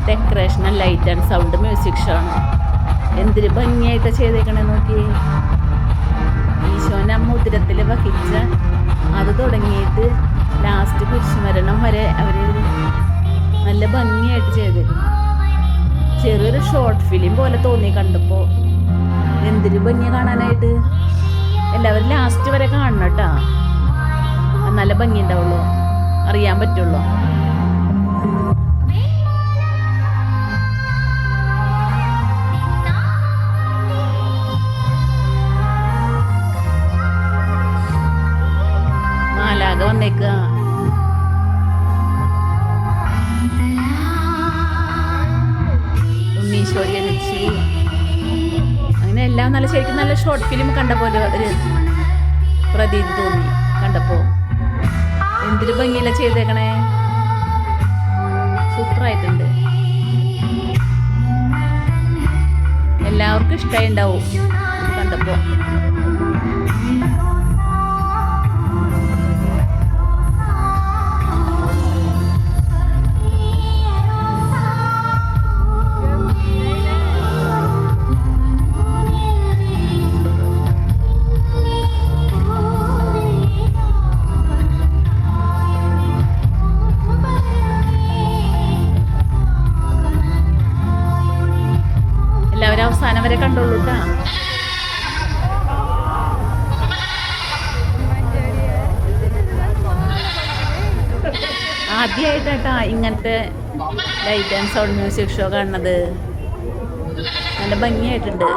Decoration light and sound music show ആണ്. എന്തൊരു ഭംഗിയായിട്ട് ചെയ്തേക്കണേ നോക്കി. ഈശോനെ ഉദരത്തിൽ വഹിച്ച അത് തുടങ്ങിയിട്ട് ലാസ്റ്റ് കുരിശുമരണം വരെ അവർ നല്ല ഭംഗിയായിട്ട് ചെയ്തേക്കുന്നു. ചെറിയൊരു ഷോർട്ട് ഫിലിം പോലെ തോന്നി കണ്ടപ്പോൾ. എന്തൊരു ഭംഗി കാണാനായിട്ട്. എല്ലാവരും ലാസ്റ്റ് വരെ കാണണം കേട്ടോ. നല്ല ഭംഗി ഉണ്ടാവുള്ളൂ, അറിയാൻ പറ്റുള്ളൂ. മാലാഖ വന്നേക്കുക. ഉണ്ണീശോ ജനിച്ചു. അങ്ങനെ എല്ലാം നല്ല ശരിക്കും നല്ല ഷോർട്ട് ഫിലിം കണ്ട പോലെ ഒരു പ്രതീതി തോന്നി കണ്ടപ്പോൾ. എന്തൊരു ഭംഗിയല്ല ചെയ്തേക്കണേ. സൂപ്പറായിട്ടുണ്ട്. എല്ലാവർക്കും ഇഷ്ടമായി ഉണ്ടാവും കണ്ടപ്പോൾ. എല്ലാവരും അവസാനം വരെ കണ്ടോളൂ കേട്ടോ. ആദ്യമായിട്ടാ ഇങ്ങനത്തെ light and sound music show കാണുന്നത്. നല്ല ഭംഗിയായിട്ടുണ്ട്.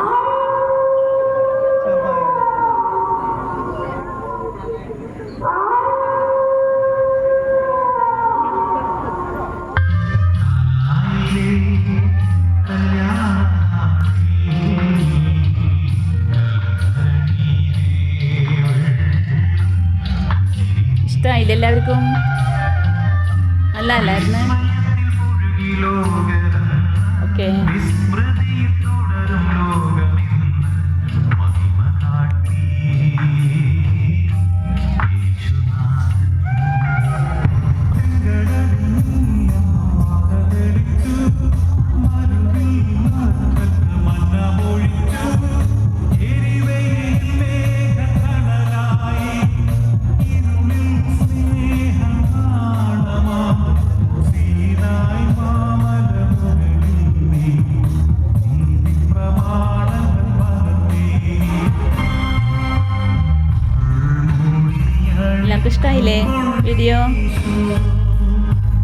ഇഷ്ടമായില്ല എല്ലാവർക്കും? അല്ലായിരുന്നു? ഓക്കെ. എല്ലാവർക്കും ഇഷ്ടമായില്ലേ വീഡിയോ?